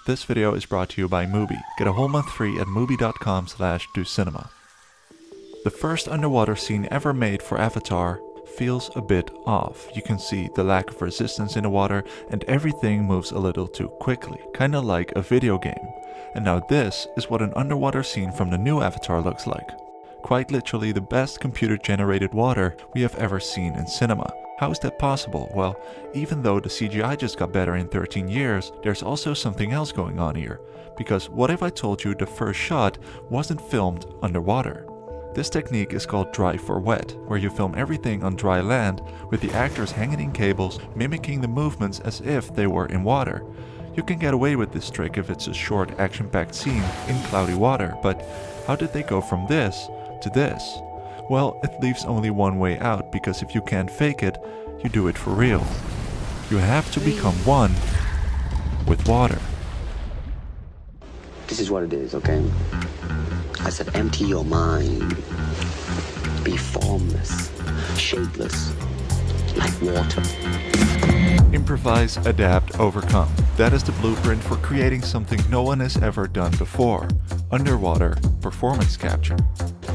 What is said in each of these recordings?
This video is brought to you by Mubi. Get a whole month free at mubi.com/docinema. The first underwater scene ever made for Avatar feels a bit off. You can see the lack of resistance in the water and everything moves a little too quickly, kinda like a video game. And now this is what an underwater scene from the new Avatar looks like. Quite literally the best computer-generated water we have ever seen in cinema. How is that possible? Well, even though the CGI just got better in 13 years, there's also something else going on here. Because what if I told you the first shot wasn't filmed underwater? This technique is called dry for wet, where you film everything on dry land with the actors hanging in cables, mimicking the movements as if they were in water. You can get away with this trick if it's a short action-packed scene in cloudy water, but how did they go from this to this? Well, it leaves only one way out, because if you can't fake it, you do it for real. You have to become one with water. This is what it is, okay? I said empty your mind. Be formless, shapeless, like water. Improvise, adapt, overcome. That is the blueprint for creating something no one has ever done before. Underwater performance capture.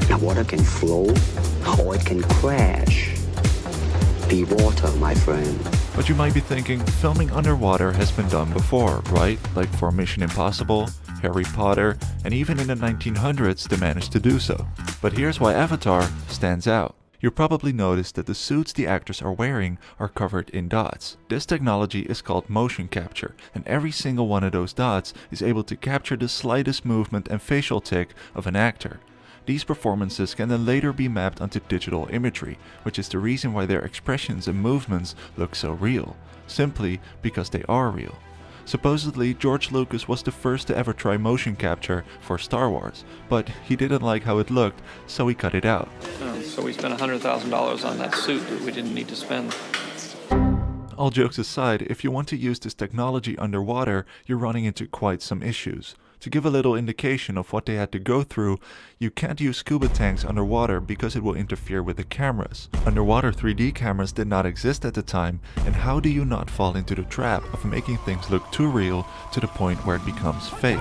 Now water can flow, or it can crash. Be water, my friend. But you might be thinking, filming underwater has been done before, right? Like for Mission Impossible, Harry Potter, and even in the 1900s they managed to do so. But here's why Avatar stands out. You probably noticed that the suits the actors are wearing are covered in dots. This technology is called motion capture, and every single one of those dots is able to capture the slightest movement and facial tic of an actor. These performances can then later be mapped onto digital imagery, which is the reason why their expressions and movements look so real, simply because they are real. Supposedly, George Lucas was the first to ever try motion capture for Star Wars, but he didn't like how it looked, so he cut it out. So we spent $100,000 on that suit that we didn't need to spend. All jokes aside, if you want to use this technology underwater, you're running into quite some issues. To give a little indication of what they had to go through, you can't use scuba tanks underwater because it will interfere with the cameras. Underwater 3D cameras did not exist at the time, and how do you not fall into the trap of making things look too real to the point where it becomes fake?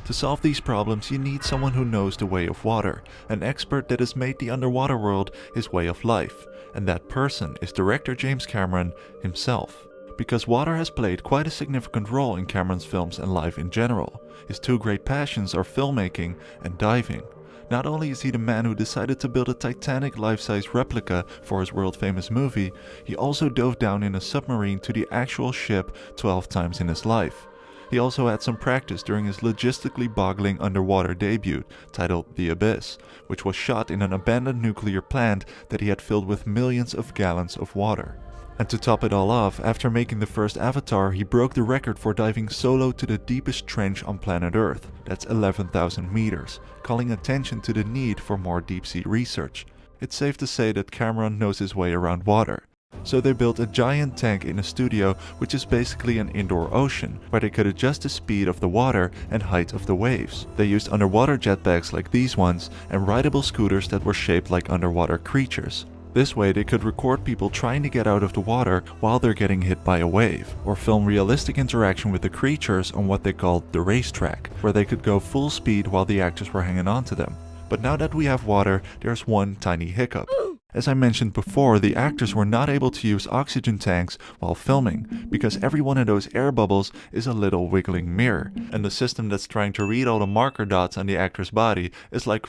To solve these problems, you need someone who knows the way of water, an expert that has made the underwater world his way of life, and that person is director James Cameron himself. Because water has played quite a significant role in Cameron's films and life in general. His two great passions are filmmaking and diving. Not only is he the man who decided to build a Titanic life-size replica for his world-famous movie, he also dove down in a submarine to the actual ship 12 times in his life. He also had some practice during his logistically boggling underwater debut, titled The Abyss, which was shot in an abandoned nuclear plant that he had filled with millions of gallons of water. And to top it all off, after making the first Avatar, he broke the record for diving solo to the deepest trench on planet Earth. That's 11,000 meters, calling attention to the need for more deep-sea research. It's safe to say that Cameron knows his way around water. So they built a giant tank in a studio, which is basically an indoor ocean, where they could adjust the speed of the water and height of the waves. They used underwater jetpacks like these ones, and rideable scooters that were shaped like underwater creatures. This way they could record people trying to get out of the water while they're getting hit by a wave, or film realistic interaction with the creatures on what they called the racetrack, where they could go full speed while the actors were hanging on to them. But now that we have water, there's one tiny hiccup. As I mentioned before, the actors were not able to use oxygen tanks while filming, because every one of those air bubbles is a little wiggling mirror, and the system that's trying to read all the marker dots on the actor's body is like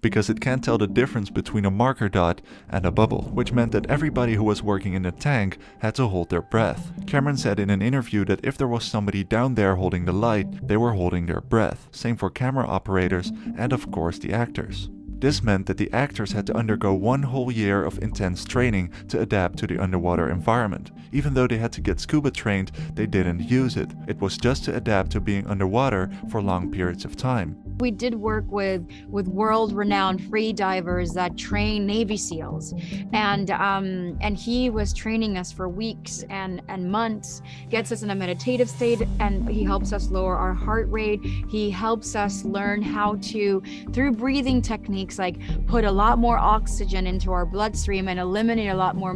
because it can't tell the difference between a marker dot and a bubble, which meant that everybody who was working in the tank had to hold their breath. Cameron said in an interview that if there was somebody down there holding the light, they were holding their breath. Same for camera operators and of course the actors. This meant that the actors had to undergo one whole year of intense training to adapt to the underwater environment. Even though they had to get scuba trained, they didn't use it. It was just to adapt to being underwater for long periods of time. We did work with world-renowned free divers that train Navy SEALs, and he was training us for weeks and months, gets us in a meditative state, and he helps us lower our heart rate. He helps us learn how to, through breathing techniques, techniques like put a lot more oxygen into our bloodstream and eliminate a lot more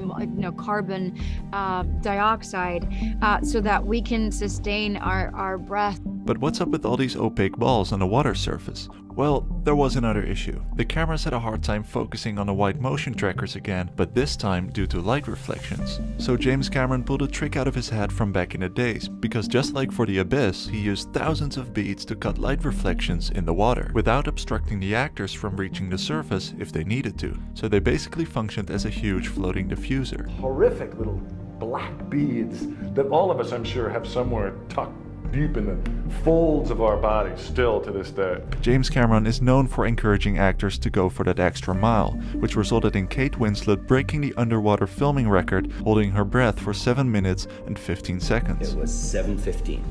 carbon dioxide so that we can sustain our breath. But what's up with all these opaque balls on the water surface? Well, there was another issue. The cameras had a hard time focusing on the white motion trackers again, but this time due to light reflections. So James Cameron pulled a trick out of his hat from back in the days, because just like for The Abyss, he used thousands of beads to cut light reflections in the water, without obstructing the actors from reaching the surface if they needed to. So they basically functioned as a huge floating diffuser. Horrific little black beads that all of us, I'm sure, have somewhere tucked deep in the folds of our bodies still to this day. James Cameron is known for encouraging actors to go for that extra mile, which resulted in Kate Winslet breaking the underwater filming record, holding her breath for 7 minutes and 15 seconds. It was 7:15.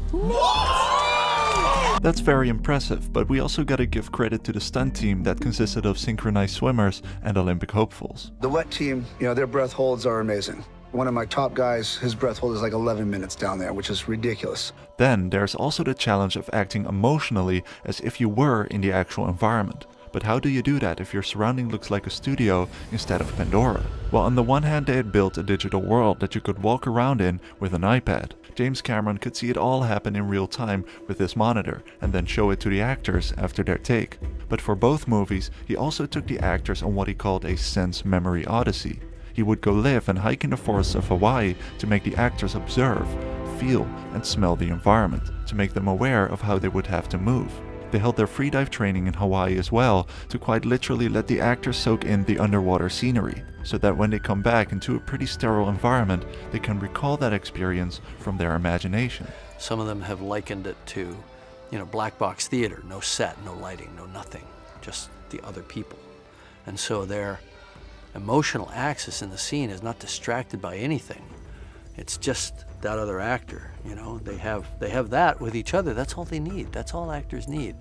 That's very impressive, but we also gotta give credit to the stunt team that consisted of synchronized swimmers and Olympic hopefuls. The wet team, their breath holds are amazing. One of my top guys, his breath hold is like 11 minutes down there, which is ridiculous. Then there's also the challenge of acting emotionally as if you were in the actual environment. But how do you do that if your surrounding looks like a studio instead of Pandora? Well, on the one hand, they had built a digital world that you could walk around in with an iPad. James Cameron could see it all happen in real time with this monitor and then show it to the actors after their take. But for both movies, he also took the actors on what he called a sense memory odyssey. He would go live and hike in the forests of Hawaii to make the actors observe, feel, and smell the environment, to make them aware of how they would have to move. They held their freedive training in Hawaii as well, to quite literally let the actors soak in the underwater scenery, so that when they come back into a pretty sterile environment, they can recall that experience from their imagination. Some of them have likened it to, black box theater, no set, no lighting, no nothing, just the other people. And so their emotional axis in the scene is not distracted by anything. It's just that other actor, they have that with each other. That's all they need. That's all actors need,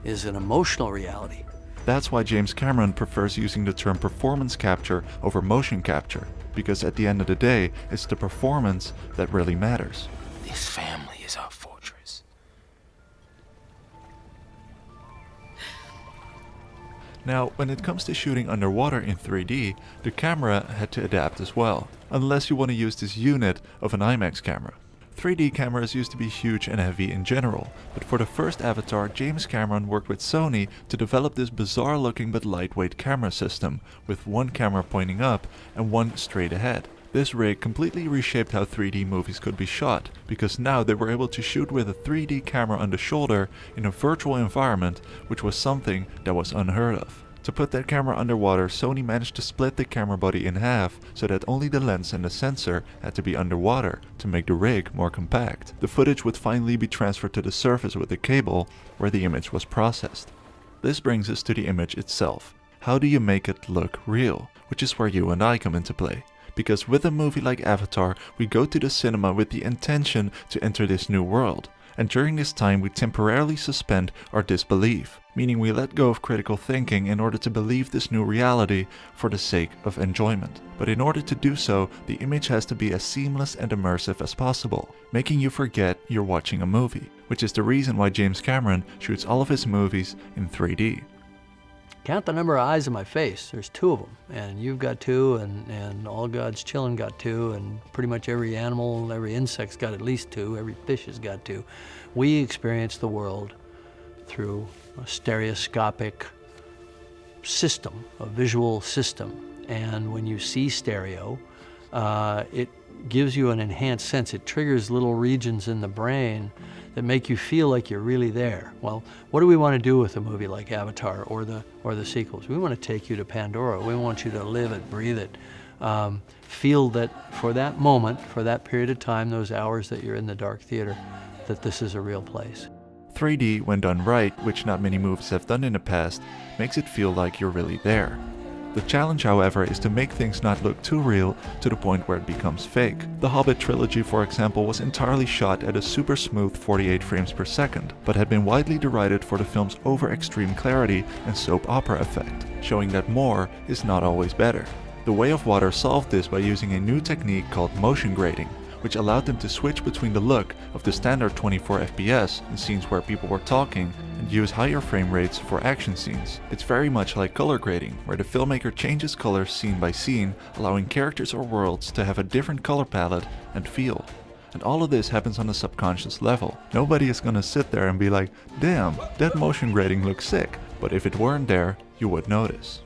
is an emotional reality. That's why James Cameron prefers using the term performance capture over motion capture, because at the end of the day, it's the performance that really matters. This family is our fortress. Now, when it comes to shooting underwater in 3D, the camera had to adapt as well, unless you want to use this unit of an IMAX camera. 3D cameras used to be huge and heavy in general, but for the first Avatar, James Cameron worked with Sony to develop this bizarre looking but lightweight camera system, with one camera pointing up and one straight ahead. This rig completely reshaped how 3D movies could be shot, because now they were able to shoot with a 3D camera on the shoulder in a virtual environment, which was something that was unheard of. To put that camera underwater, Sony managed to split the camera body in half so that only the lens and the sensor had to be underwater to make the rig more compact. The footage would finally be transferred to the surface with a cable where the image was processed. This brings us to the image itself. How do you make it look real? Which is where you and I come into play. Because with a movie like Avatar, we go to the cinema with the intention to enter this new world. And during this time we temporarily suspend our disbelief, meaning we let go of critical thinking in order to believe this new reality for the sake of enjoyment. But in order to do so, the image has to be as seamless and immersive as possible, making you forget you're watching a movie, which is the reason why James Cameron shoots all of his movies in 3D. Count the number of eyes in my face. There's 2 of them, and you've got 2, and all God's children got 2, and pretty much every animal, every insect's got at least 2, every fish has got 2. We experience the world through a stereoscopic system, a visual system, and when you see stereo, it gives you an enhanced sense. It triggers little regions in the brain that make you feel like you're really there. Well, what do we want to do with a movie like Avatar or the sequels? We want to take you to Pandora. We want you to live it, breathe it, feel that for that moment, for that period of time, those hours that you're in the dark theater, that this is a real place. 3D, when done right, which not many movies have done in the past, makes it feel like you're really there. The challenge, however, is to make things not look too real to the point where it becomes fake. The Hobbit trilogy, for example, was entirely shot at a super smooth 48 frames per second, but had been widely derided for the film's over-extreme clarity and soap opera effect, showing that more is not always better. The Way of Water solved this by using a new technique called motion grading, which allowed them to switch between the look of the standard 24 FPS in scenes where people were talking and use higher frame rates for action scenes. It's very much like color grading, where the filmmaker changes colors scene by scene, allowing characters or worlds to have a different color palette and feel. And all of this happens on a subconscious level. Nobody is gonna sit there and be like, damn, that motion grading looks sick. But if it weren't there, you would notice.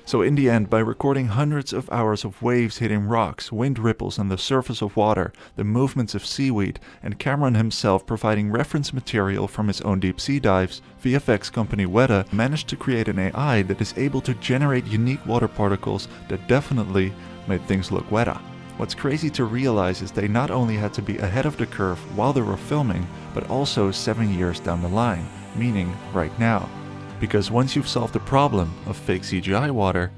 So in the end, by recording hundreds of hours of waves hitting rocks, wind ripples on the surface of water, the movements of seaweed, and Cameron himself providing reference material from his own deep sea dives, VFX company Weta managed to create an AI that is able to generate unique water particles that definitely made things look wetter. What's crazy to realize is they not only had to be ahead of the curve while they were filming, but also 7 years down the line, meaning right now. Because once you've solved the problem of fake CGI water,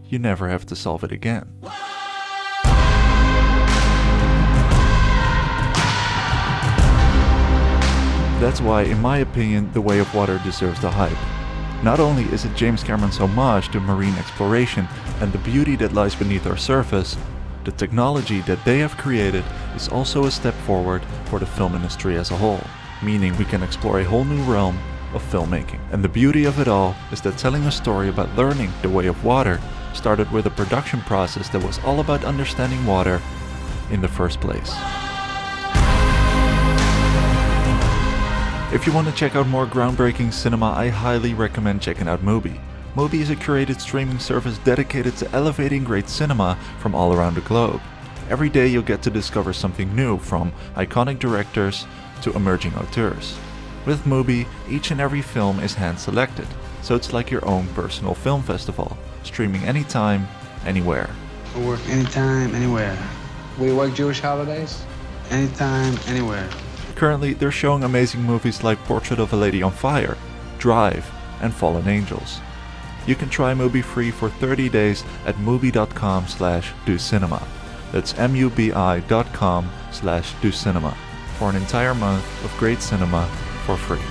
you never have to solve it again. That's why, in my opinion, The Way of Water deserves the hype. Not only is it James Cameron's homage to marine exploration and the beauty that lies beneath our surface, the technology that they have created is also a step forward for the film industry as a whole, meaning we can explore a whole new realm of filmmaking. And the beauty of it all is that telling a story about learning the way of water started with a production process that was all about understanding water in the first place. If you want to check out more groundbreaking cinema, I highly recommend checking out Mubi. Mubi is a curated streaming service dedicated to elevating great cinema from all around the globe. Every day you'll get to discover something new, from iconic directors to emerging auteurs. With Mubi, each and every film is hand-selected, so it's like your own personal film festival, streaming anytime, anywhere. We work anytime, anywhere. We work Jewish holidays? Anytime, anywhere. Currently, they're showing amazing movies like Portrait of a Lady on Fire, Drive, and Fallen Angels. You can try Mubi free for 30 days at mubi.com/docinema. That's mubi.com/docinema for an entire month of great cinema for free.